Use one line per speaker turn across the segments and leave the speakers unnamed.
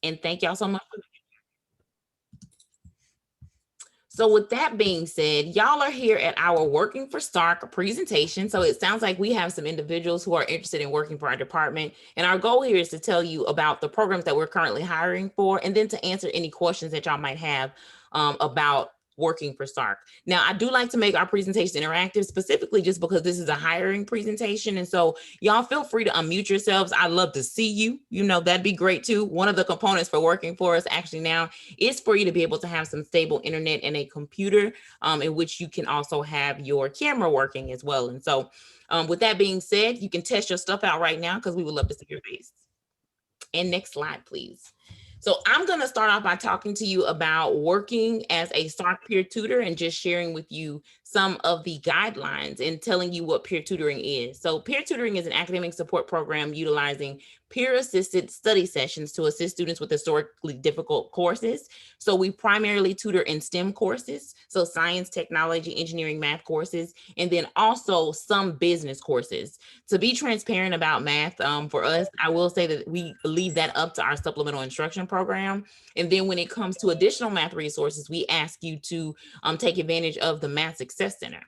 And thank y'all so much. So with that being said, y'all are here at our Working for Stark presentation. So it sounds like we have some individuals who are interested in working for our department. And our goal here is to tell you about the programs that we're currently hiring for, and then to answer any questions that y'all might have about working for Stark. Now, I do like to make our presentation interactive, specifically just because this is a hiring presentation. And so y'all feel free to unmute yourselves. I'd love to see you. You know, that'd be great too. One of the components for working for us actually now is for you to be able to have some stable internet and a computer in which you can also have your camera working as well. And so with that being said, you can test your stuff out right now because we would love to see your face. And next slide, please. So I'm going to start off by talking to you about working as a SARC peer tutor and just sharing with you some of the guidelines and telling you what peer tutoring is. So peer tutoring is an academic support program utilizing peer-assisted study sessions to assist students with historically difficult courses. So we primarily tutor in STEM courses, so science, technology, engineering, math courses, and then also some business courses. To be transparent about math, for us, I will say that we leave that up to our supplemental instruction program. And then when it comes to additional math resources, we ask you to take advantage of the Math Success Center.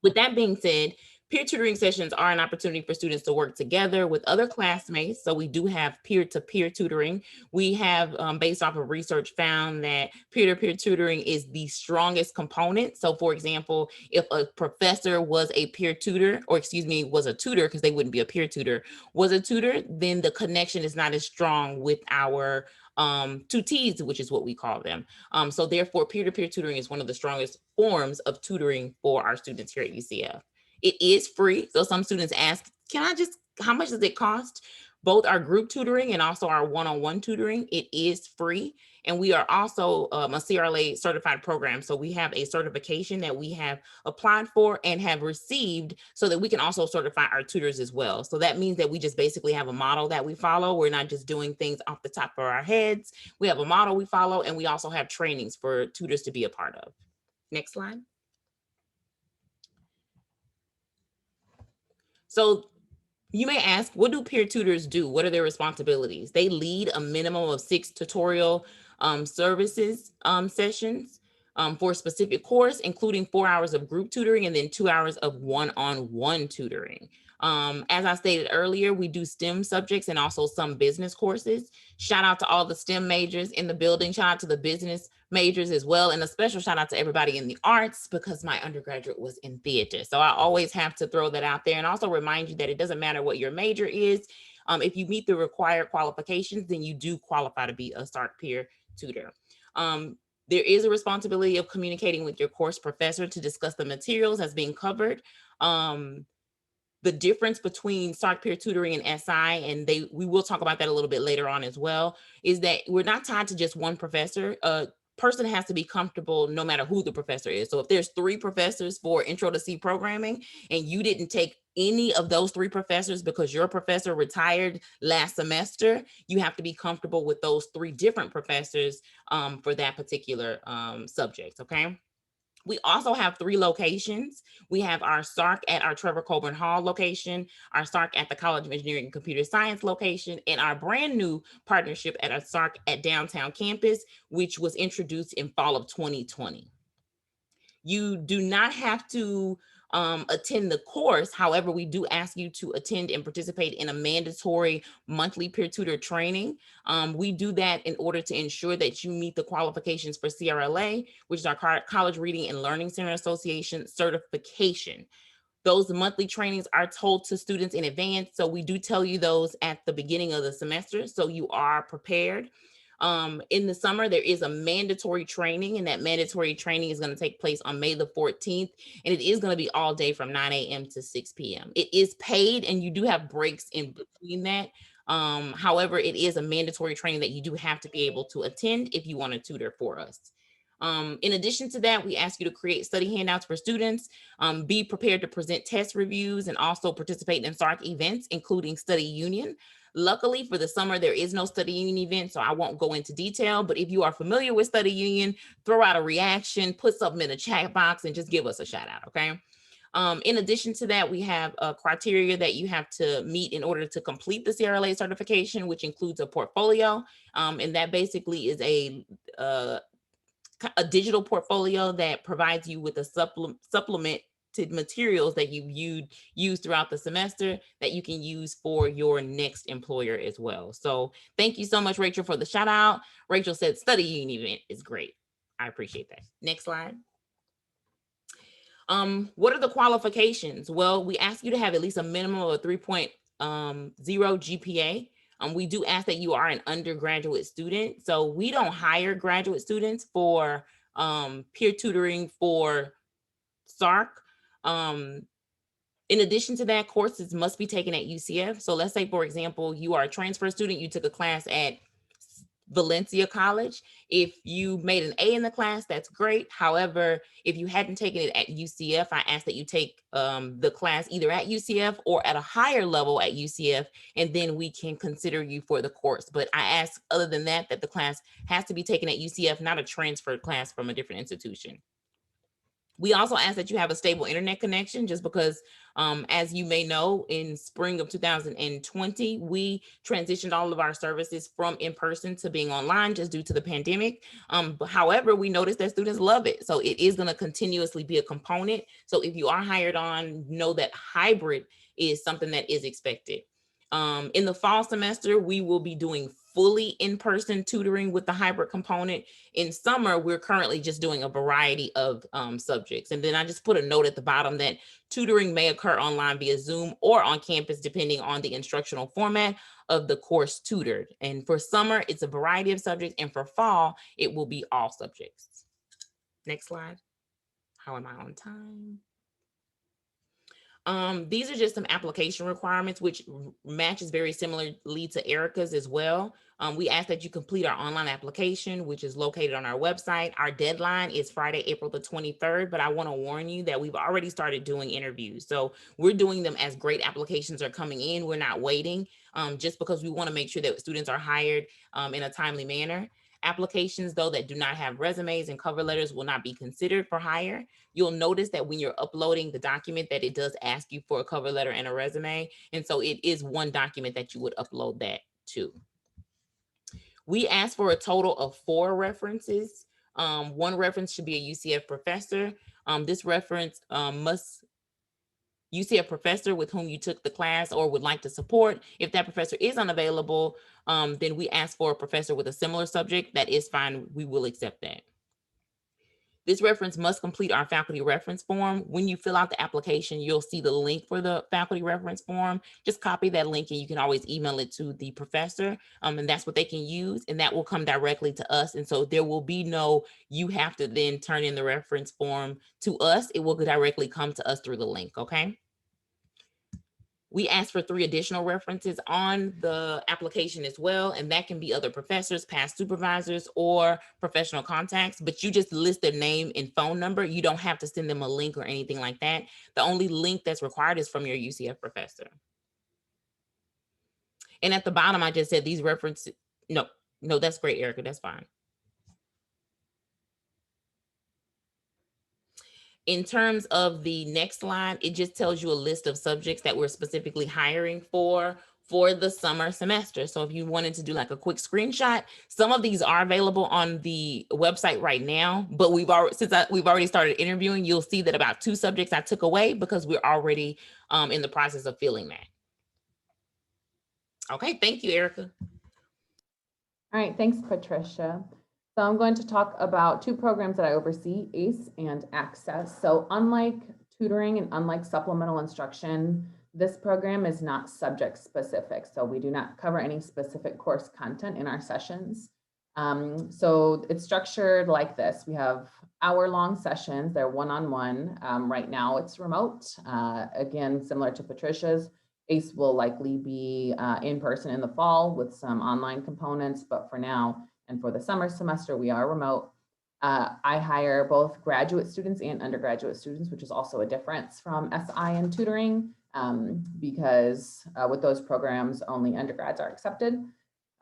With that being said, peer tutoring sessions are an opportunity for students to work together with other classmates. So we do have peer-to-peer tutoring. We have, based off of research, found that peer-to-peer tutoring is the strongest component. So for example, if a professor was a peer tutor, or excuse me, was a tutor, because they wouldn't be a peer tutor, was a tutor, then the connection is not as strong with our tutees, which is what we call them. So therefore, peer-to-peer tutoring is one of the strongest forms of tutoring for our students here at UCF. It is free. So some students ask, how much does it cost? Both our group tutoring and also our one-on-one tutoring, it is free. And we are also a CRLA certified program. So we have a certification that we have applied for and have received so that we can also certify our tutors as well. So that means that we just basically have a model that we follow. We're not just doing things off the top of our heads. We have a model we follow, and we also have trainings for tutors to be a part of. Next slide. So you may ask, what do peer tutors do? What are their responsibilities? They lead a minimum of 6 tutorial services sessions for a specific course, including 4 hours of group tutoring and then 2 hours of one-on-one tutoring. As I stated earlier, we do STEM subjects and also some business courses. Shout out to all the STEM majors in the building. Shout out to the business majors as well. And a special shout out to everybody in the arts, because my undergraduate was in theater. So I always have to throw that out there and also remind you that it doesn't matter what your major is. If you meet the required qualifications, then you do qualify to be a SARC peer tutor. There is a responsibility of communicating with your course professor to discuss the materials as being covered. The difference between SARC peer tutoring and SI, and we will talk about that a little bit later on as well, is that we're not tied to just one professor. Person has to be comfortable no matter who the professor is. So if there's 3 professors for Intro to C programming and you didn't take any of those 3 professors because your professor retired last semester, you have to be comfortable with those 3 different professors for that particular subject, okay? We also have 3 locations. We have our SARC at our Trevor Colburn Hall location, our SARC at the College of Engineering and Computer Science location, and our brand new partnership at our SARC at downtown campus, which was introduced in fall of 2020. You do not have to attend the course. However, we do ask you to attend and participate in a mandatory monthly peer tutor training. We do that in order to ensure that you meet the qualifications for CRLA, which is our College Reading and Learning Center Association certification. Those monthly trainings are told to students in advance. So we do tell you those at the beginning of the semester, so you are prepared. In the summer, there is a mandatory training, and that mandatory training is going to take place on May the 14th, and it is going to be all day from 9 a.m. to 6 p.m. It is paid, and you do have breaks in between that. However, it is a mandatory training that you do have to be able to attend if you want to tutor for us. In addition to that, we ask you to create study handouts for students, be prepared to present test reviews, and also participate in SARC events, including Study Union. Luckily for the summer, there is no Study Union event, so I won't go into detail, but if you are familiar with Study Union, throw out a reaction, put something in the chat box, and just give us a shout out, okay? In addition to that, we have a criteria that you have to meet in order to complete the CRLA certification, which includes a portfolio. And that basically is a digital portfolio that provides you with a supplemented materials that you've used throughout the semester that you can use for your next employer as well. So thank you so much, Rachel, for the shout out. Rachel said study union event is great. I appreciate that. Next slide. What are the qualifications? Well, we ask you to have at least a minimum of a 3.0 GPA. We do ask that you are an undergraduate student. So we don't hire graduate students for peer tutoring for SARC. In addition to that, courses must be taken at UCF. So let's say, for example, you are a transfer student, you took a class at Valencia College. If you made an A in the class, that's great. However, if you hadn't taken it at UCF, I ask that you take the class either at UCF or at a higher level at UCF, and then we can consider you for the course. But I ask, other than that, that the class has to be taken at UCF, not a transferred class from a different institution. We also ask that you have a stable internet connection, just because, as you may know, in spring of 2020, we transitioned all of our services from in-person to being online just due to the pandemic. However, we noticed that students love it. So it is going to continuously be a component. So if you are hired on, know that hybrid is something that is expected. In the fall semester, we will be doing fully in-person tutoring with the hybrid component. In summer, we're currently just doing a variety of subjects. And then I just put a note at the bottom that tutoring may occur online via Zoom or on campus, depending on the instructional format of the course tutored. And for summer, it's a variety of subjects. And for fall, it will be all subjects. Next slide. How am I on time? These are just some application requirements, which matches very similarly to Erica's as well. We ask that you complete our online application, which is located on our website. Our deadline is Friday, April the 23rd, but I want to warn you that we've already started doing interviews. So we're doing them as great applications are coming in. We're not waiting, just because we want to make sure that students are hired in a timely manner. Applications, though, that do not have resumes and cover letters will not be considered for hire. You'll notice that when you're uploading the document that it does ask you for a cover letter and a resume. And so it is one document that you would upload that to. We ask for a total of 4 references. One reference should be a UCF professor. This reference must UCF professor with whom you took the class or would like to support. If that professor is unavailable, then we ask for a professor with a similar subject. That is fine. We will accept that. This reference must complete our faculty reference form. When you fill out the application, you'll see the link for the faculty reference form. Just copy that link and you can always email it to the professor, and that's what they can use, and that will come directly to us. And so there will be no, you have to then turn in the reference form to us. It will directly come to us through the link, okay? We ask for 3 additional references on the application as well, and that can be other professors, past supervisors, or professional contacts, but you just list their name and phone number. You don't have to send them a link or anything like that. The only link that's required is from your UCF professor. And at the bottom, I just said these references, no, that's great, Erica, that's fine. In terms of the next slide, it just tells you a list of subjects that we're specifically hiring for the summer semester. So if you wanted to do like a quick screenshot, some of these are available on the website right now, but we've already started interviewing, you'll see that about 2 subjects I took away because we're already in the process of filling that. Okay, thank you, Erica.
All right, thanks, Patricia. So I'm going to talk about 2 programs that I oversee, ACE and Access. So unlike tutoring and unlike supplemental instruction, this program is not subject specific. So we do not cover any specific course content in our sessions. So it's structured like this. We have hour-long sessions. They're one-on-one. Right now it's remote. Again, similar to Patricia's, ACE will likely be in person in the fall with some online components, but for now, and for the summer semester, we are remote. I hire both graduate students and undergraduate students, which is also a difference from SI and tutoring, because with those programs, only undergrads are accepted.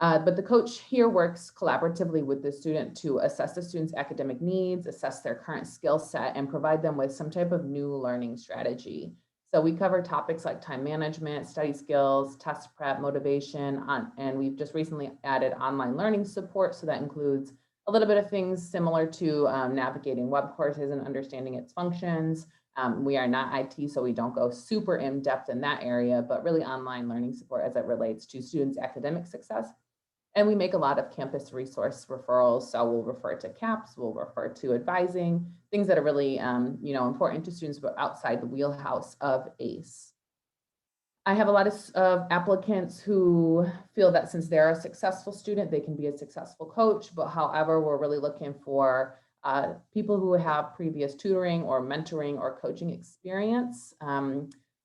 But the coach here works collaboratively with the student to assess the student's academic needs, assess their current skill set, and provide them with some type of new learning strategy. So we cover topics like time management, study skills, test prep, motivation, and we've just recently added online learning support. So that includes a little bit of things similar to navigating web courses and understanding its functions. We are not IT, so we don't go super in depth in that area, but really online learning support as it relates to students' academic success. And we make a lot of campus resource referrals. So we'll refer to CAPS, we'll refer to advising, things that are really important to students, but outside the wheelhouse of ACE. I have a lot of applicants who feel that since they're a successful student, they can be a successful coach. But however, we're really looking for people who have previous tutoring or mentoring or coaching experience.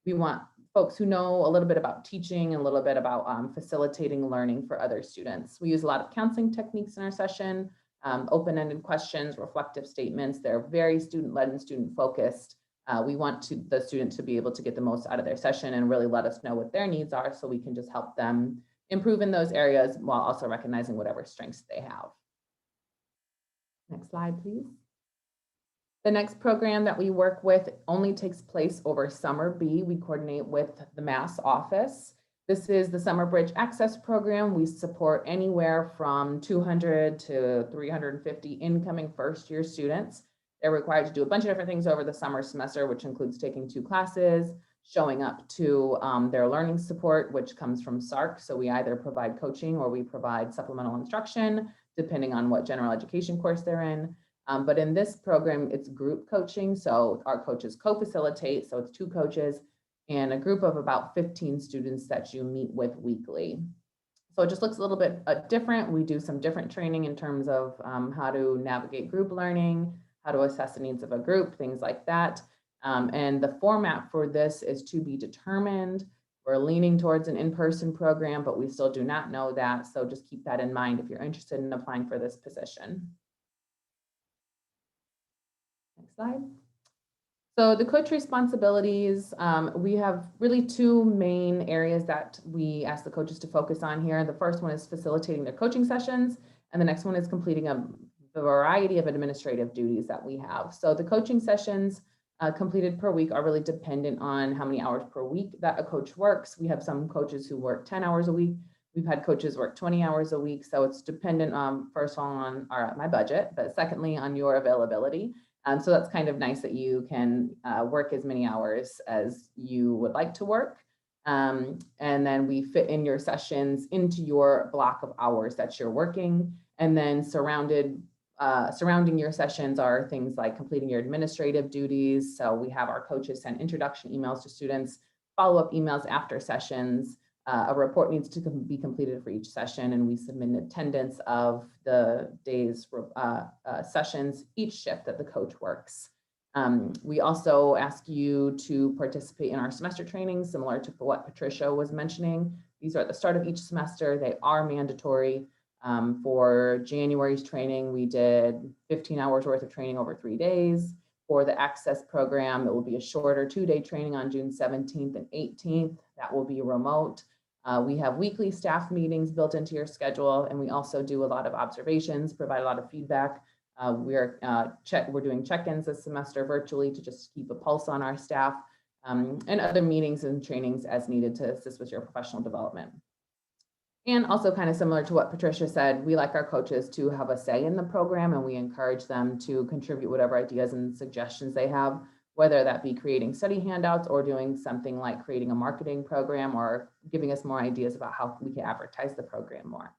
We want folks who know a little bit about teaching and a little bit about facilitating learning for other students. We use a lot of counseling techniques in our session, open-ended questions, reflective statements. They're very student-led and student-focused. We want the student to be able to get the most out of their session and really let us know what their needs are so we can just help them improve in those areas while also recognizing whatever strengths they have. Next slide, please. The next program that we work with only takes place over Summer B. We coordinate with the Mass office. This is the Summer Bridge Access Program. We support anywhere from 200 to 350 incoming first-year students. They're required to do a bunch of different things over the summer semester, which includes taking 2 classes, showing up to their learning support, which comes from SARC. So we either provide coaching or we provide supplemental instruction, depending on what general education course they're in. But in this program, it's group coaching. So our coaches co-facilitate. So it's 2 coaches and a group of about 15 students that you meet with weekly. So it just looks a little bit different. We do some different training in terms of how to navigate group learning, how to assess the needs of a group, things like that. And the format for this is to be determined. We're leaning towards an in-person program, but we still do not know that. So just keep that in mind if you're interested in applying for this position. Next slide. So the coach responsibilities, we have really 2 main areas that we ask the coaches to focus on here. The first one is facilitating their coaching sessions, and the next one is completing a variety of administrative duties that we have. So the coaching sessions completed per week are really dependent on how many hours per week that a coach works. We have some coaches who work 10 hours a week. We've had coaches work 20 hours a week. So it's dependent first of all on my budget, but secondly on your availability. So that's kind of nice that you can work as many hours as you would like to work. And then we fit in your sessions into your block of hours that you're working. And then surrounding your sessions are things like completing your administrative duties. So we have our coaches send introduction emails to students, follow-up emails after sessions. A report needs to be completed for each session, and we submit an attendance of the day's sessions, each shift that the coach works. We also ask you to participate in our semester trainings, similar to what Patricia was mentioning. These are at the start of each semester. They are mandatory. For January's training, we did 15 hours worth of training over 3 days. For the Access program, it will be a shorter 2-day training on June 17th and 18th. That will be remote. We have weekly staff meetings built into your schedule, and we also do a lot of observations, provide a lot of feedback. We're doing check-ins this semester virtually to just keep a pulse on our staff, and other meetings and trainings as needed to assist with your professional development. And also kind of similar to what Patricia said, we like our coaches to have a say in the program, and we encourage them to contribute whatever ideas and suggestions they have, whether that be creating study handouts or doing something like creating a marketing program or giving us more ideas about how we can advertise the program more.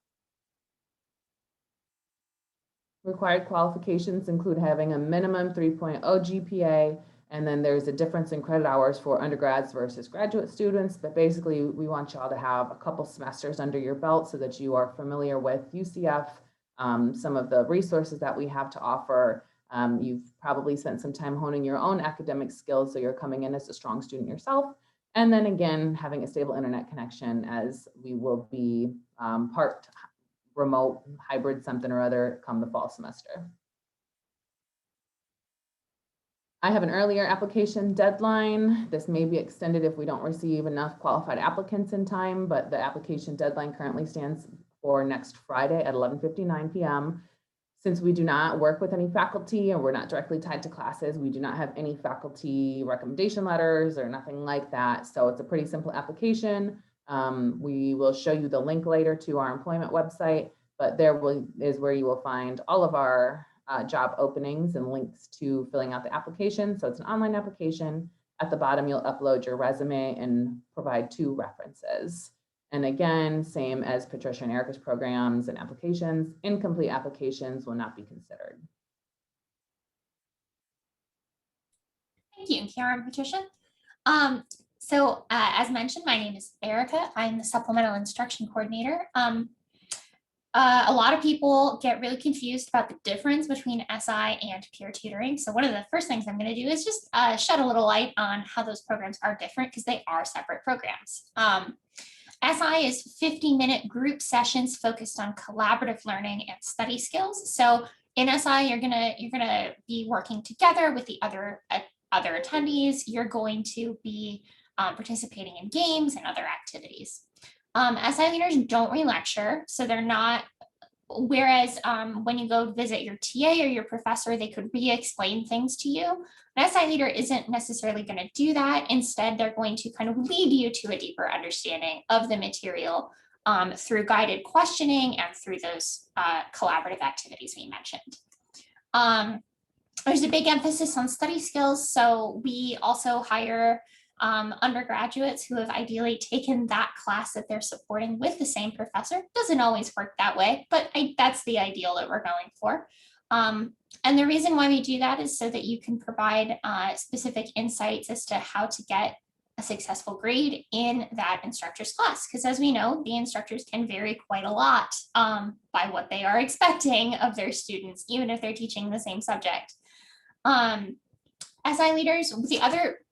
Required qualifications include having a minimum 3.0 GPA, and then there's a difference in credit hours for undergrads versus graduate students. But basically, we want y'all to have a couple semesters under your belt so that you are familiar with UCF, some of the resources that we have to offer. You've probably spent some time honing your own academic skills, so you're coming in as a strong student yourself. And then again, having a stable internet connection, as we will be part remote, hybrid, something or other come the fall semester. I have an earlier application deadline. This may be extended if we don't receive enough qualified applicants in time, but the application deadline currently stands for next Friday at 11:59 p.m. Since we do not work with any faculty and we're not directly tied to classes, we do not have any faculty recommendation letters or nothing like that. So it's a pretty simple application. We will show you the link later to our employment website, but is where you will find all of our job openings and links to filling out the application. So it's an online application. At the bottom, you'll upload your resume and provide 2 references. And again, same as Patricia and Erica's programs and applications, incomplete applications will not be considered.
Thank you, Karen and Patricia. As mentioned, my name is Erica. I'm the Supplemental Instruction Coordinator. A lot of people get really confused about the difference between SI and peer tutoring. So one of the first things I'm going to do is just shed a little light on how those programs are different, because they are separate programs. SI is 50-minute group sessions focused on collaborative learning and study skills. So in SI, you're gonna be working together with the other attendees. You're going to be participating in games and other activities. SI leaders don't re-lecture, so they're not. Whereas when you go visit your TA or your professor, they could re-explain things to you. An SI leader isn't necessarily going to do that. Instead, they're going to kind of lead you to a deeper understanding of the material through guided questioning and through those collaborative activities we mentioned. There's a big emphasis on study skills, so we also hire undergraduates who have ideally taken that class that they're supporting with the same professor. Doesn't always work that way, but that's the ideal that we're going for. And the reason why we do that is so that you can provide specific insights as to how to get a successful grade in that instructor's class. Because as we know, the instructors can vary quite a lot by what they are expecting of their students, even if they're teaching the same subject. SI leaders,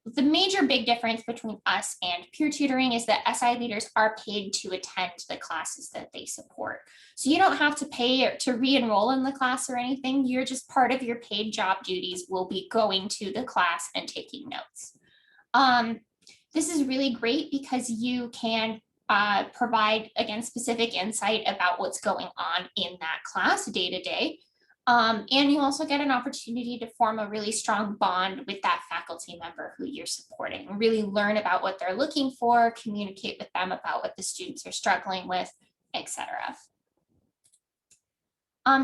the major big difference between us and peer tutoring is that SI leaders are paid to attend the classes that they support. So you don't have to pay to re-enroll in the class or anything. You're just part of your paid job duties will be going to the class and taking notes. This is really great because you can provide, again, specific insight about what's going on in that class day to day. And you also get an opportunity to form a really strong bond with that faculty member who you're supporting, really learn about what they're looking for, communicate with them about what the students are struggling with, etc.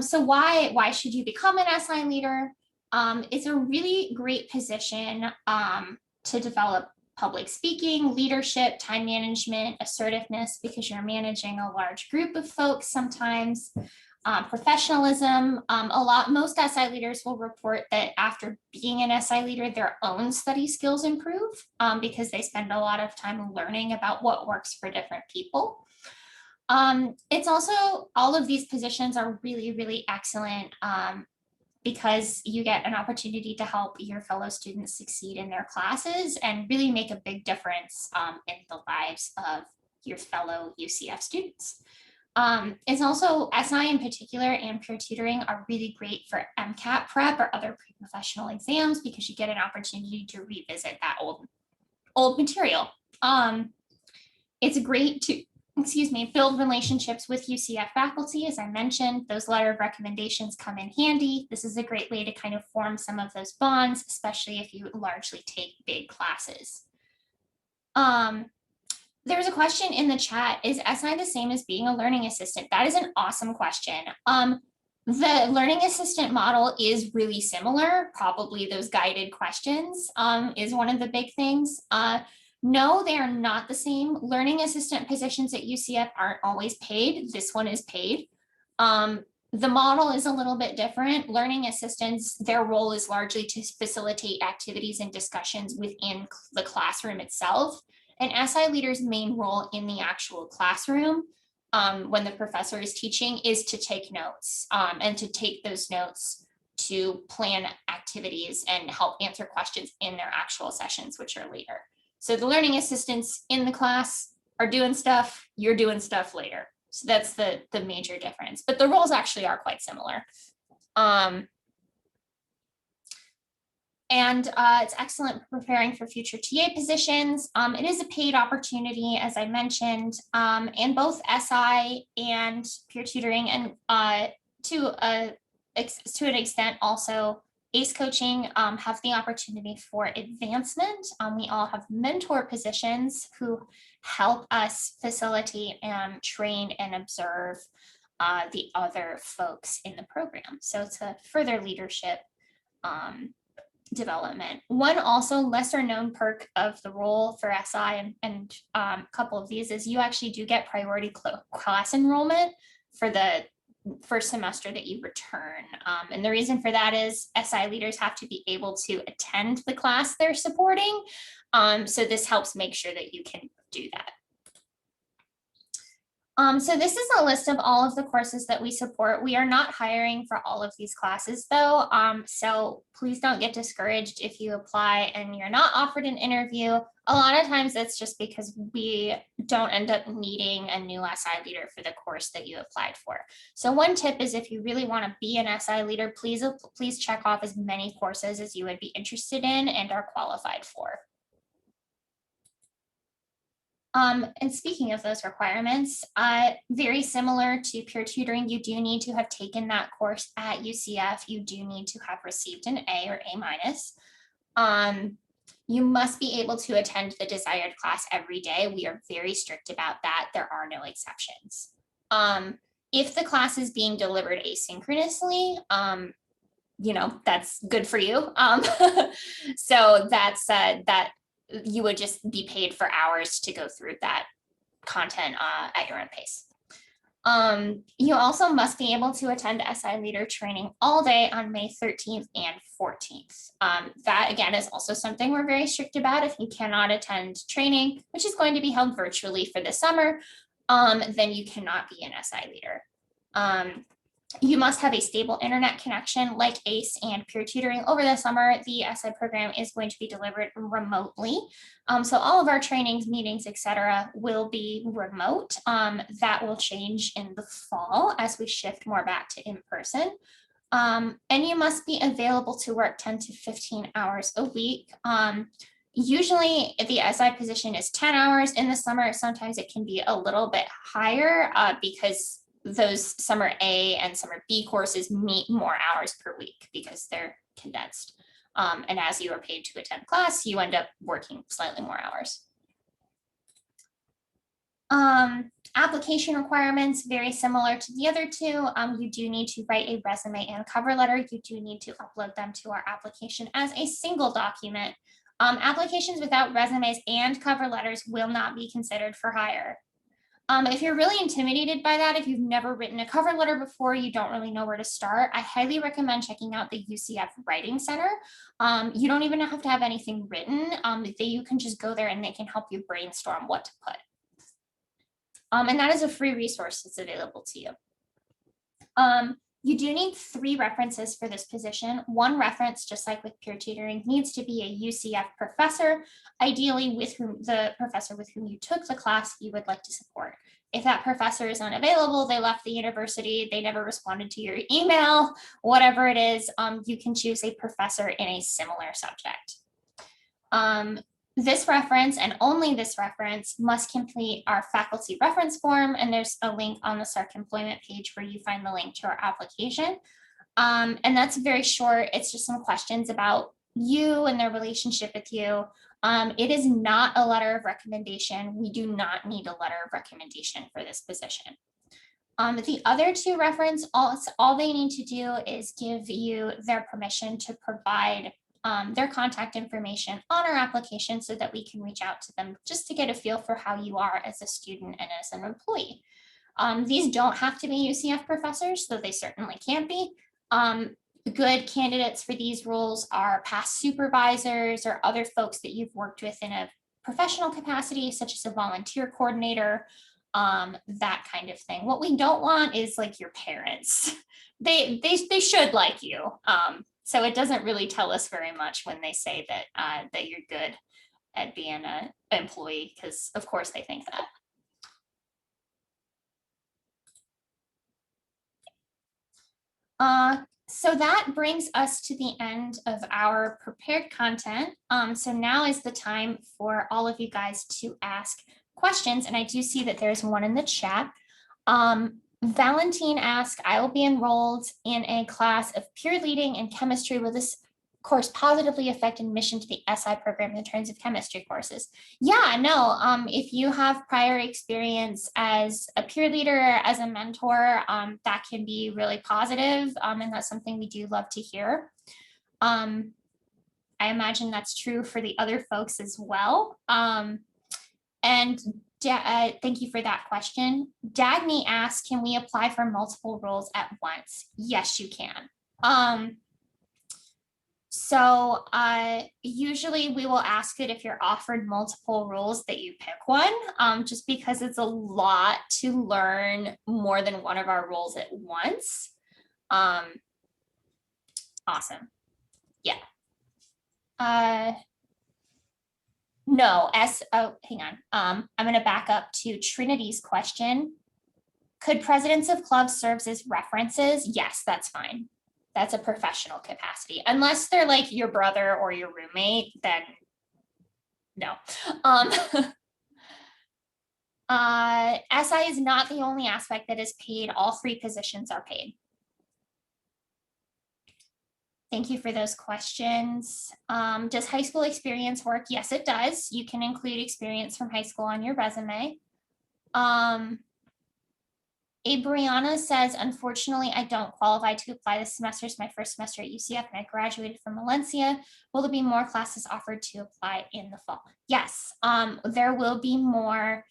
So why should you become an SI leader? It's a really great position to develop public speaking, leadership, time management, assertiveness, because you're managing a large group of folks sometimes. Professionalism, most SI leaders will report that after being an SI leader, their own study skills improve because they spend a lot of time learning about what works for different people. It's also, all of these positions are really, really excellent because you get an opportunity to help your fellow students succeed in their classes and really make a big difference in the lives of your fellow UCF students. It's also, SI in particular and peer tutoring are really great for MCAT prep or other pre-professional exams because you get an opportunity to revisit that old material. It's great to, build relationships with UCF faculty. As I mentioned, those letter of recommendations come in handy. This is a great way to kind of form some of those bonds, especially if you largely take big classes. There's a question in the chat, is SI the same as being a learning assistant? That is an awesome question. The learning assistant model is really similar. Probably those guided questions is one of the big things. No, they are not the same. Learning assistant positions at UCF aren't always paid. This one is paid. The model is a little bit different. Learning assistants, their role is largely to facilitate activities and discussions within the classroom itself. An SI leader's main role in the actual classroom when the professor is teaching is to take notes and to take those notes to plan activities and help answer questions in their actual sessions, which are later. So the learning assistants in the class are doing stuff, you're doing stuff later. So that's the major difference, but the roles actually are quite similar. And it's excellent for preparing for future TA positions. It is a paid opportunity, as I mentioned, and both SI and peer tutoring, and to an extent also ACE coaching have the opportunity for advancement. We all have mentor positions who help us facilitate and train and observe the other folks in the program. So it's a further leadership development. One also lesser known perk of the role for SI and a couple of these is you actually do get priority class enrollment for the first semester that you return. And the reason for that is SI leaders have to be able to attend the class they're supporting. So this helps make sure that you can do that. So this is a list of all of the courses that we support. We are not hiring for all of these classes though. So please don't get discouraged if you apply and you're not offered an interview. A lot of times that's just because we don't end up needing a new SI leader for the course that you applied for. So one tip is if you really want to be an SI leader, please check off as many courses as you would be interested in and are qualified for. And speaking of those requirements, very similar to peer tutoring, you do need to have taken that course at UCF. You do need to have received an A or A minus. You must be able to attend the desired class every day. We are very strict about that. There are no exceptions. If the class is being delivered asynchronously, you know, that's good for you. So that's that you would just be paid for hours to go through that content at your own pace. You also must be able to attend SI leader training all day on May 13th and 14th. That again is also something we're very strict about. If you cannot attend training, which is going to be held virtually for the summer, then you cannot be an SI leader. You must have a stable internet connection like ACE and peer tutoring over the summer. The SI program is going to be delivered remotely. So all of our trainings, meetings, etc., will be remote. That will change in the fall as we shift more back to in-person. And you must be available to work 10 to 15 hours a week. Usually the SI position is 10 hours in the summer. Sometimes it can be a little bit higher because those summer A and summer B courses meet more hours per week because they're condensed. And as you are paid to attend class, you end up working slightly more hours. Application requirements, very similar to the other two. You do need to write a resume and cover letter. You do need to upload them to our application as a single document. Applications without resumes and cover letters will not be considered for hire. If you're really intimidated by that, if you've never written a cover letter before, you don't really know where to start, I highly recommend checking out the UCF Writing Center. You don't even have to have anything written. You can just go there and they can help you brainstorm what to put. And that is a free resource that's available to you. You do need 3 references for this position. One reference, just like with peer tutoring, needs to be a UCF professor, ideally with whom the professor with whom you took the class you would like to support. If that professor is unavailable, they left the university, they never responded to your email, whatever it is, you can choose a professor in a similar subject. This reference and only this reference must complete our faculty reference form, and there's a link on the SARC employment page where you find the link to our application. And that's very short. It's just some questions about you and their relationship with you. It is not a letter of recommendation. We do not need a letter of recommendation for this position. The other 2 reference, all they need to do is give you their permission to provide their contact information on our application so that we can reach out to them just to get a feel for how you are as a student and as an employee. These don't have to be UCF professors, though they certainly can be. Good candidates for these roles are past supervisors or other folks that you've worked with in a professional capacity, such as a volunteer coordinator, that kind of thing. What we don't want is like your parents. They should like you. So it doesn't really tell us very much when they say that that you're good at being an employee, because of course they think that. So that brings us to the end of our prepared content. So now is the time for all of you guys to ask questions. And I do see that there's one in the chat. Valentine asked, I will be enrolled in a class of peer leading and chemistry. Will this course positively affect admission to the SI program in terms of chemistry courses? Yeah, no, if you have prior experience as a peer leader, as a mentor, that can be really positive, and that's something we do love to hear. I imagine that's true for the other folks as well. And thank you for that question. Dagny asked, can we apply for multiple roles at once? Yes, you can. So usually we will ask that if you're offered multiple roles that you pick one, just because it's a lot to learn more than one of our roles at once. Awesome. Yeah. No, hang on. I'm going to back up to Trinity's question. Could presidents of clubs serve as references? Yes, that's fine. That's a professional capacity. Unless they're like your brother or your roommate, then no. SI is not the only aspect that is paid. All 3 positions are paid. Thank you for those questions. Does high school experience work? Yes, it does. You can include experience from high school on your resume. Brianna says, unfortunately, I don't qualify to apply this semester. It's my first semester at UCF and I graduated from Valencia. Will there be more classes offered to apply in the fall? Yes, there will be more.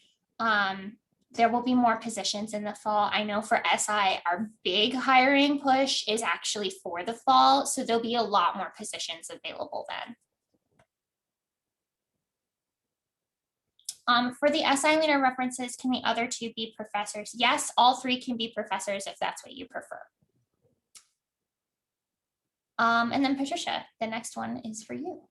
There will be more positions in the fall. I know for SI, our big hiring push is actually for the fall. So there'll be a lot more positions available then. For the SI leader references, can the other 2 be professors? Yes, all 3 can be professors if that's what you prefer. And then Patricia, the next one is for you.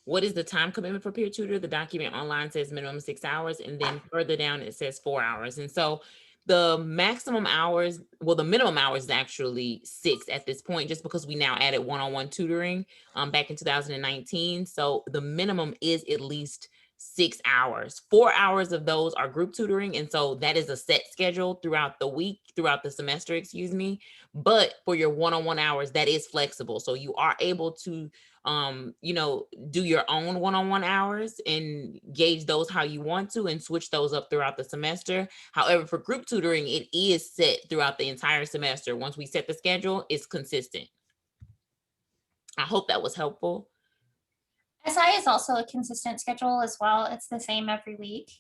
What is the time commitment for peer tutor? The document online says minimum 6 hours, and then further down it says 4 hours. And so the maximum hours, well, the minimum hours is actually 6 at this point, just because we now added one-on-one tutoring back in 2019. So the minimum is at least 6 hours. 4 hours of those are group tutoring. And so that is a set schedule throughout the week, throughout the semester, excuse me. But for your one-on-one hours, that is flexible. So you are able to do your own one-on-one hours and gauge those how you want to and switch those up throughout the semester. However, for group tutoring, it is set throughout the entire semester. Once we set the schedule, it's consistent. I hope that was helpful.
SI is also a consistent schedule as well. It's the same every week.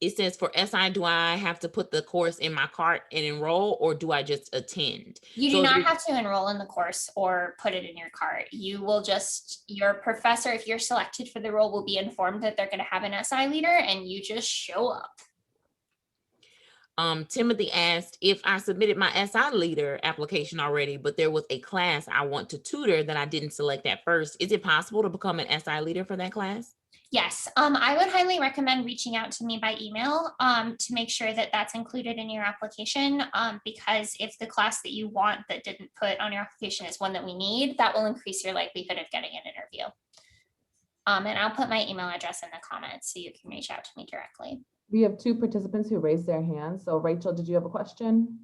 It says for SI, do I have to put the course in my cart and enroll, or do I just attend?
You do not have to enroll in the course or put it in your cart. You will just, your professor, if you're selected for the role, will be informed that they're going to have an SI leader and you just show up.
Timothy asked if I submitted my SI leader application already, but there was a class I want to tutor that I didn't select at first. Is it possible to become an SI leader for that class?
Yes, I would highly recommend reaching out to me by email to make sure that that's included in your application, because if the class that you want that didn't put on your application is one that we need, that will increase your likelihood of getting an interview. And I'll put my email address in the comments so you can reach out to me directly.
We have 2 participants who raised their hands. So Rachel, did you have a question?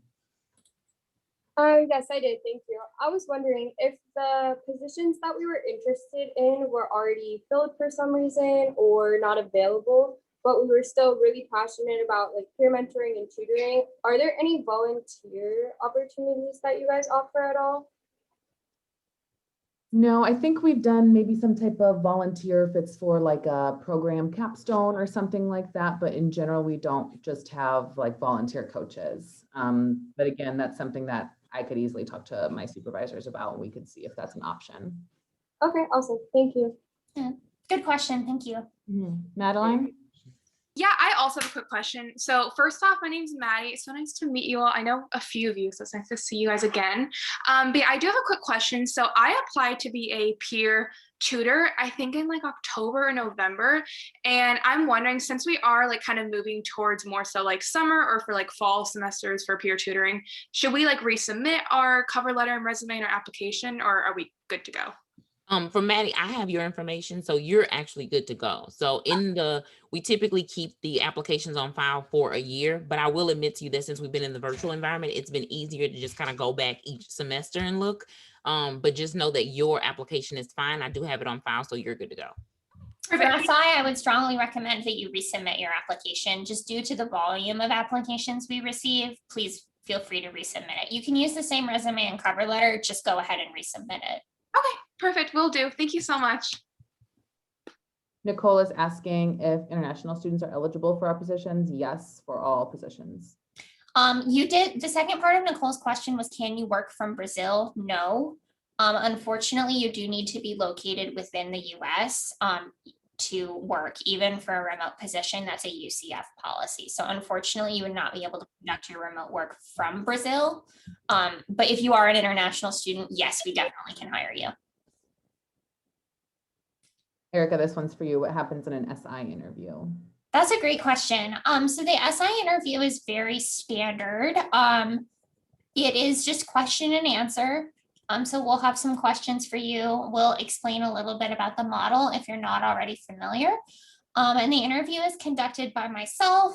Yes, I did. Thank you. I was wondering if the positions that we were interested in were already filled for some reason or not available, but we were still really passionate about like peer mentoring and tutoring. Are there any volunteer opportunities that you guys offer at all?
No, I think we've done maybe some type of volunteer if it's for like a program capstone or something like that. But in general, we don't just have like volunteer coaches. But again, that's something that I could easily talk to my supervisors about, and we could see if that's an option.
Okay, awesome. Thank you.
Yeah, good question. Thank you.
Madeline?
Yeah, I also have a quick question. So first off, my name's Maddie. It's so nice to meet you all. I know a few of you, so it's nice to see you guys again. But yeah, I do have a quick question. So I applied to be a peer tutor, I think in like October or November. And I'm wondering, since we are like kind of moving towards more so like summer or for like fall semesters for peer tutoring, should we like resubmit our cover letter and resume and our application, or are we good to go?
For Maddie, I have your information, so you're actually good to go. So we typically keep the applications on file for a year, but I will admit to you that since we've been in the virtual environment, it's been easier to just kind of go back each semester and look. But just know that your application is fine. I do have it on file, so you're good to go.
For SI, I would strongly recommend that you resubmit your application just due to the volume of applications we receive. Please feel free to resubmit it. You can use the same resume and cover letter, just go ahead and resubmit it.
Okay, perfect. Will do. Thank you so much.
Nicole is asking if international students are eligible for our positions. Yes, for all positions.
You did, the second part of Nicole's question was, can you work from Brazil? No. Unfortunately, you do need to be located within the US to work, even for a remote position. That's a UCF policy. So unfortunately, you would not be able to conduct your remote work from Brazil. But if you are an international student, yes, we definitely can hire you.
Erica, this one's for you. What happens in an SI interview?
That's a great question. So the SI interview is very standard. It is just question and answer. So we'll have some questions for you. We'll explain a little bit about the model if you're not already familiar. And the interview is conducted by myself,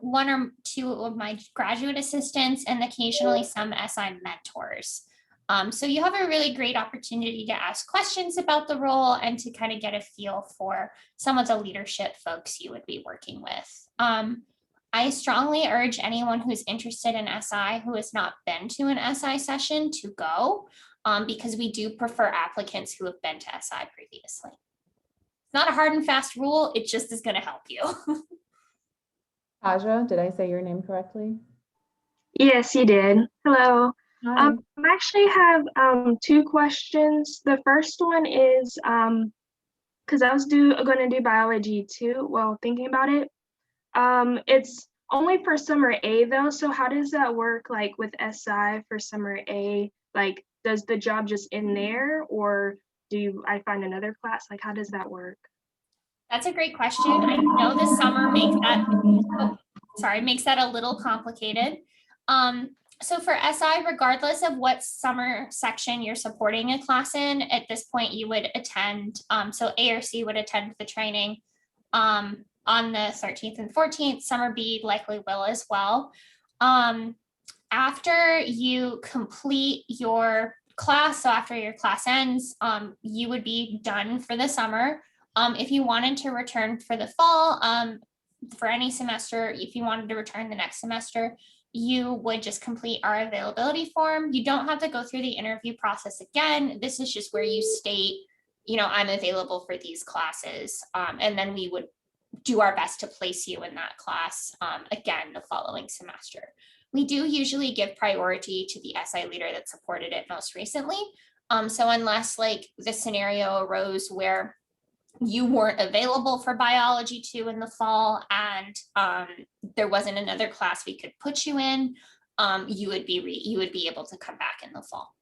one or two of my graduate assistants, and occasionally some SI mentors. So you have a really great opportunity to ask questions about the role and to kind of get a feel for some of the leadership folks you would be working with. I strongly urge anyone who's interested in SI who has not been to an SI session to go, because we do prefer applicants who have been to SI previously. It's not a hard and fast rule, it just is going to help you.
Aja, did I say your name correctly?
Yes, you did. Hello.
Hi.
I actually have two questions. The first one is because I was going to do biology too while thinking about it. It's only for summer A though, so how does that work like with SI for summer A? Like, does the job just end there, or do I find another class? Like, how does that work?
That's a great question. I know this summer makes that a little complicated. So for SI, regardless of what summer section you're supporting a class in, at this point you would attend, so A or C would attend the training on the 13th and 14th. Summer B likely will as well. After you complete your class, so after your class ends, you would be done for the summer. If you wanted to return for the fall, for any semester, if you wanted to return the next semester, you would just complete our availability form. You don't have to go through the interview process again. This is just where you state, you know, I'm available for these classes. And then we would do our best to place you in that class again the following semester. We do usually give priority to the SI leader that supported it most recently. So unless like the scenario arose where you weren't available for biology 2 in the fall and there wasn't another class we could put you in, you would be able to come back in the fall.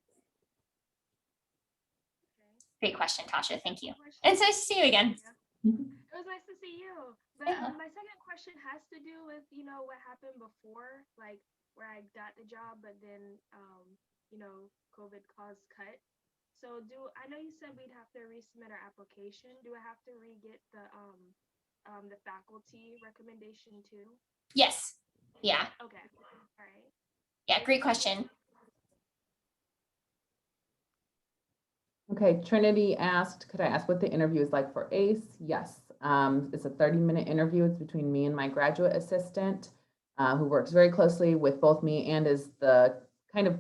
Great question, Tasha. Thank you. And it's nice to see you again.
It was nice to see you. But
Yeah.
my second question has to do with, you know, what happened before, like where I got the job, but then, you know, COVID caused cut. So I know you said we'd have to resubmit our application. Do I have to re-get the faculty recommendation too?
Yes. Yeah.
Okay. All right.
Yeah. Great question.
Okay, Trinity asked, could I ask what the interview is like for ACE? Yes, it's a 30-minute interview. It's between me and my graduate assistant, who works very closely with both me and is the kind of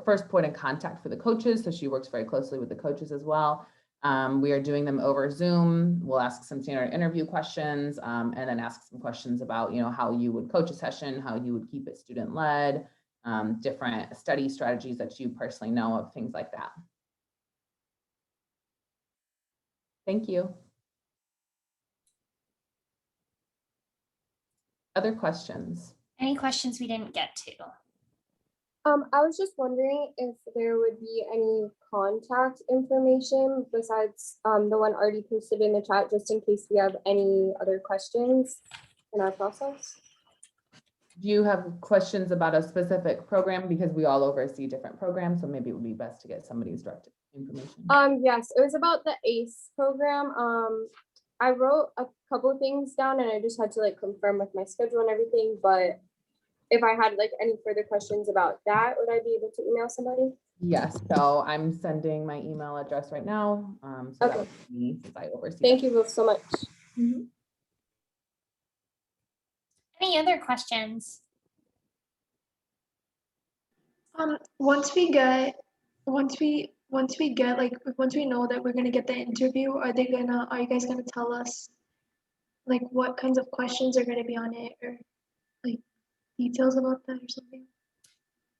first point of contact for the coaches. So she works very closely with the coaches as well. We are doing them over Zoom. We'll ask some standard interview questions and then ask some questions about, you know, how you would coach a session, how you would keep it student-led, different study strategies that you personally know of, things like that. Thank you. Other questions?
Any questions we didn't get to?
I was just wondering if there would be any contact information besides the one already posted in the chat, just in case we have any other questions in our process.
Do you have questions about a specific program? Because we all oversee different programs, so maybe it would be best to get somebody's direct information.
Yes, it was about the ACE program. I wrote a couple of things down and I just had to like confirm with my schedule and everything, but if I had like any further questions about that, would I be able to email somebody?
Yes, so I'm sending my email address right now. So that
Okay.
would be me, since I oversee.
Thank you both so much.
Mhm.
Any other questions?
Once we get like, once we know that we're gonna get the interview, are you guys gonna tell us like what kinds of questions are gonna be on it, or like details about that or something?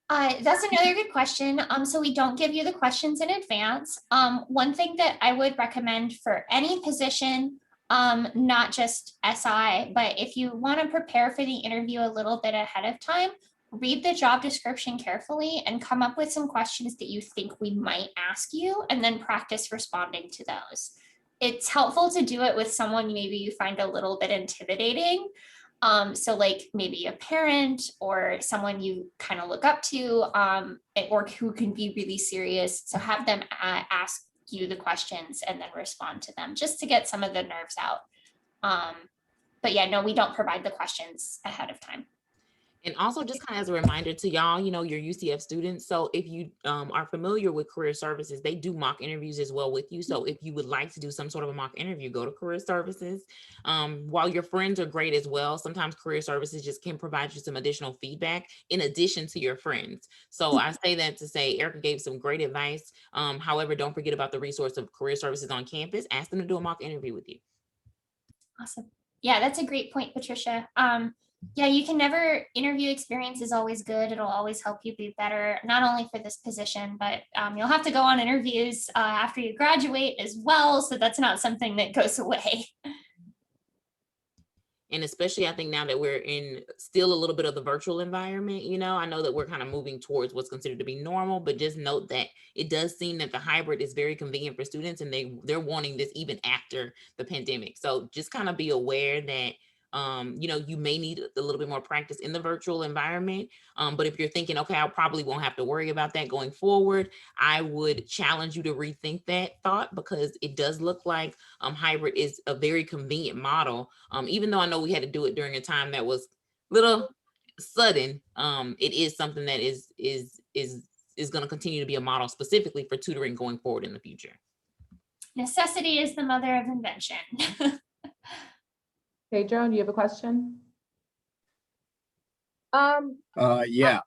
That's another good question. So we don't give you the questions in advance. One thing that I would recommend for any position, not just SI, but if you want to prepare for the interview a little bit ahead of time, read the job description carefully and come up with some questions that you think we might ask you, and then practice responding to those. It's helpful to do it with someone maybe you find a little bit intimidating. So like maybe a parent or someone you kind of look up to, or who can be really serious. So have them ask you the questions and then respond to them, just to get some of the nerves out. But yeah, no, we don't provide the questions ahead of time.
And also just kind of as a reminder to y'all, your UCF students. So if you are familiar with career services, they do mock interviews as well with you. So if you would like to do some sort of a mock interview, go to career services. While your friends are great as well, sometimes career services just can provide you some additional feedback in addition to your friends. So I say that to say Erica gave some great advice. However, don't forget about the resource of career services on campus. Ask them to do a mock interview with you.
Awesome. Yeah, that's a great point, Patricia. Yeah, you can never, interview experience is always good. It'll always help you be better, not only for this position, but you'll have to go on interviews after you graduate as well. So that's not something that goes away.
And especially, I think now that we're in still a little bit of the virtual environment, I know that we're kind of moving towards what's considered to be normal, but just note that it does seem that the hybrid is very convenient for students, and they're wanting this even after the pandemic. So just kind of be aware that you may need a little bit more practice in the virtual environment. But if you're thinking, okay, I probably won't have to worry about that going forward, I would challenge you to rethink that thought, because it does look like hybrid is a very convenient model. Even though I know we had to do it during a time that was a little sudden, it is something that is going to continue to be a model specifically for tutoring going forward in the future.
Necessity is the mother of invention.
Pedro, do you have a question?
Yeah.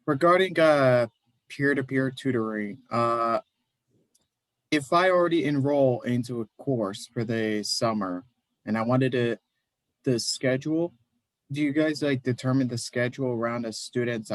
Regarding peer-to-peer tutoring, if I already enroll into a course for the summer and I wanted the schedule, do you guys like determine the schedule around a student's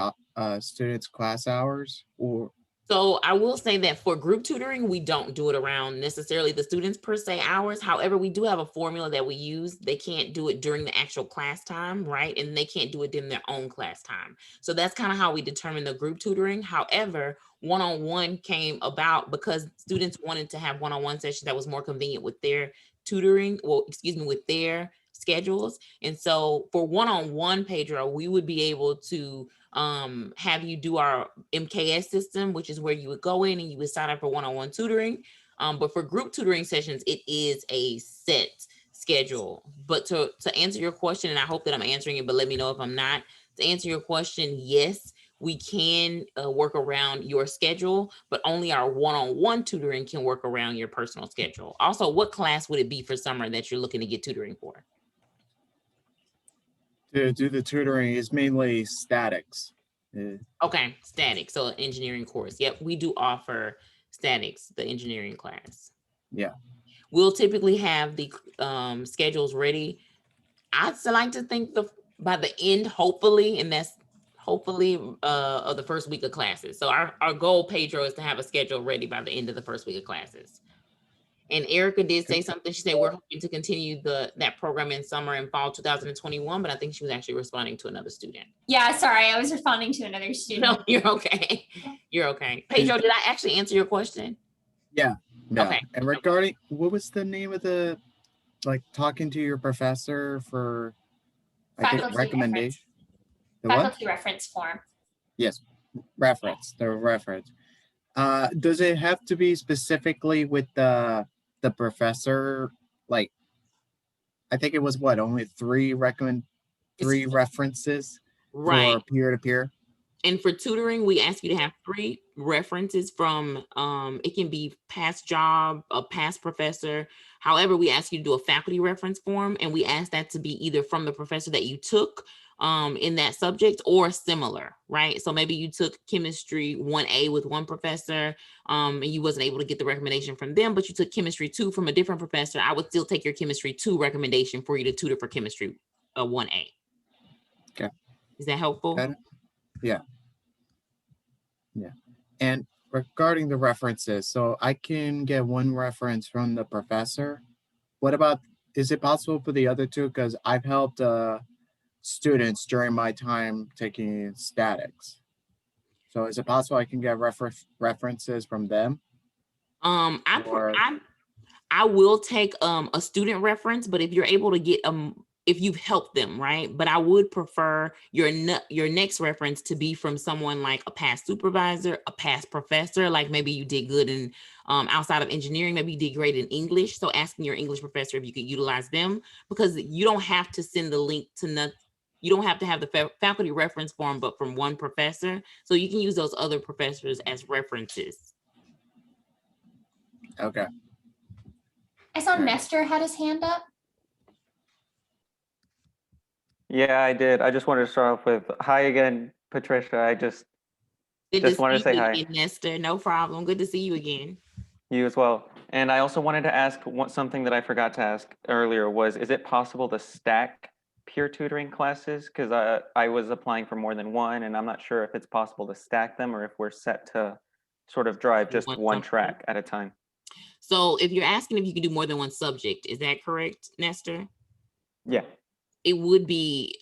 class hours, or?
So I will say that for group tutoring, we don't do it around necessarily the students per se hours. However, we do have a formula that we use. They can't do it during the actual class time, right? And they can't do it in their own class time. So that's kind of how we determine the group tutoring. However, one-on-one came about because students wanted to have one-on-one sessions that was more convenient with their tutoring, with their schedules. And so for one-on-one, Pedro, we would be able to have you do our MKS system, which is where you would go in and you would sign up for one-on-one tutoring. But for group tutoring sessions, it is a set schedule. But to answer your question, and I hope that I'm answering it, but let me know if I'm not. To answer your question, yes, we can work around your schedule, but only our one-on-one tutoring can work around your personal schedule. Also, what class would it be for summer that you're looking to get tutoring for?
To do the tutoring is mainly statics.
Okay, statics. So engineering course. Yep, we do offer statics, the engineering class.
Yeah.
We'll typically have the schedules ready. I'd like to think by the end, hopefully, and that's hopefully of the first week of classes. So our goal, Pedro, is to have a schedule ready by the end of the first week of classes. And Erica did say something. She said we're hoping to continue that program in summer and fall 2021, but I think she was actually responding to another student.
Yeah, sorry, I was responding to another student.
No, you're okay. You're okay. Pedro, did I actually answer your question?
Yeah.
Okay.
And regarding, what was the name of the, like, talking to your professor for, I think,
Faculty
recommendation? The what?
Faculty reference form.
Yes, the reference. Does it have to be specifically with the professor? Like, I think it was what, only three references
Right.
for peer-to-peer?
And for tutoring, we ask you to have 3 references from, it can be past job, a past professor. However, we ask you to do a faculty reference form, and we ask that to be either from the professor that you took in that subject or similar, right? So maybe you took chemistry 1A with one professor and you wasn't able to get the recommendation from them, but you took chemistry 2 from a different professor. I would still take your chemistry 2 recommendation for you to tutor for chemistry 1A.
Okay.
Is that helpful?
Got it? Yeah. And regarding the references, so I can get one reference from the professor. What about, is it possible for the other 2? Because I've helped students during my time taking statics. So is it possible I can get references from them?
I will take a student reference, but if you're able to get if you've helped them, right? But I would prefer your next reference to be from someone like a past supervisor, a past professor, like maybe you did good in outside of engineering, maybe you did great in English. So asking your English professor if you could utilize them, because you don't have to send the link to nothing. You don't have to have the faculty reference form, but from one professor. So you can use those other professors as references.
Okay.
I saw Nestor had his hand up.
Yeah, I did. I just wanted to start off with hi again, Patricia. I just wanted to say hi.
Again, Nestor. No problem. Good to see you again.
You as well. And I also wanted to ask something that I forgot to ask earlier was, is it possible to stack peer tutoring classes? Because I was applying for more than one, and I'm not sure if it's possible to stack them or if we're set to sort of drive just one track at a time.
So if you're asking if you can do more than one subject, is that correct, Nestor?
Yeah.
It would be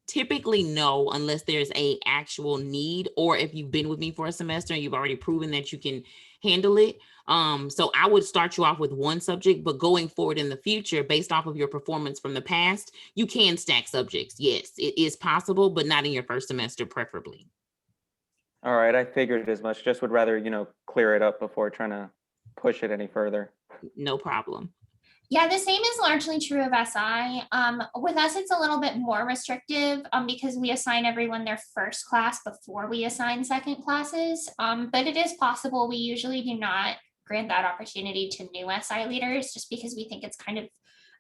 typically no, unless there's a actual need, or if you've been with me for a semester and you've already proven that you can handle it. So I would start you off with one subject, but going forward in the future, based off of your performance from the past, you can stack subjects. Yes, it is possible, but not in your first semester, preferably.
All right, I figured as much. Just would rather, clear it up before trying to push it any further.
No problem.
Yeah, the same is largely true of SI. With us, it's a little bit more restrictive because we assign everyone their first class before we assign second classes. But it is possible. We usually do not grant that opportunity to new SI leaders just because we think it's kind of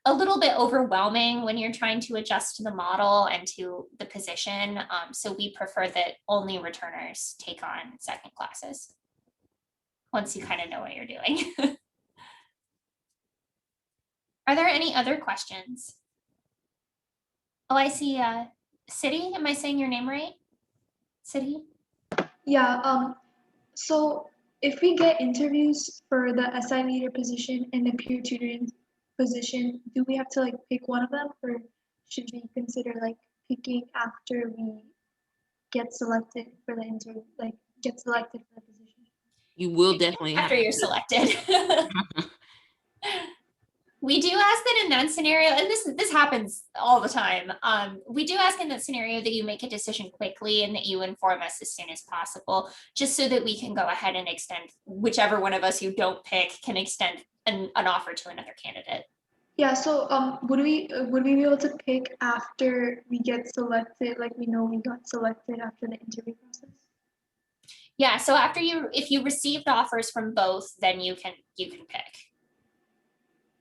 a little bit overwhelming when you're trying to adjust to the model and to the position. So we prefer that only returners take on second classes once you kind of know what you're doing. Are there any other questions? Oh, I see City. Am I saying your name right? City?
Yeah, so if we get interviews for the SI leader position and the peer tutoring position, do we have to like pick one of them, or should we consider like picking after we get selected for the interview, like get selected for the position?
You will definitely
after you're selected. We do ask that in that scenario, and this happens all the time. We do ask in that scenario that you make a decision quickly and that you inform us as soon as possible, just so that we can go ahead and extend, whichever one of us you don't pick can extend an offer to another candidate.
Yeah, so would we be able to pick after we get selected, like we know we got selected after the interview process?
Yeah, so after if you received offers from both, then you can pick.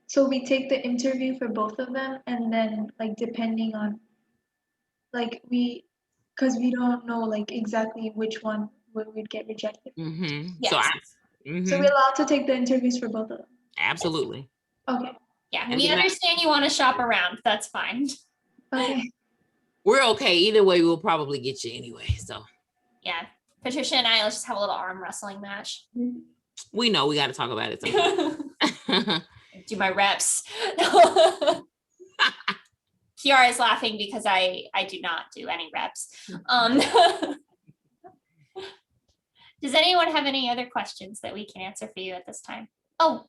So we take the interview for both of them, and then like depending on like because we don't know like exactly which one would get rejected.
Mm-hmm.
Yes.
So we're allowed to take the interviews for both of them?
Absolutely.
Okay.
Yeah,
And
we understand you want to shop around. That's fine.
Okay.
We're okay. Either way, we'll probably get you anyway. So
yeah, Patricia and I, let's just have a little arm wrestling match.
We know we got to talk about it sometime.
Do my reps. Kiara is laughing because I do not do any reps. Does anyone have any other questions that we can answer for you at this time? Oh,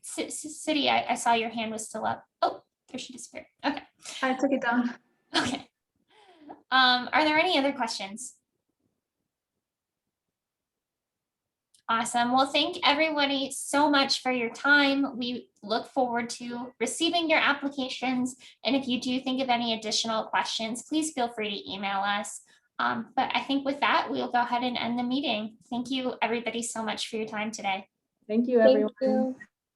City, I saw your hand was still up. Oh, there she disappeared. Okay.
I took it down.
Okay. Are there any other questions? Awesome. Well, thank everybody so much for your time. We look forward to receiving your applications. And if you do think of any additional questions, please feel free to email us. But I think with that, we'll go ahead and end the meeting. Thank you, everybody, so much for your time today.
Thank you,
Thank
everyone.
you.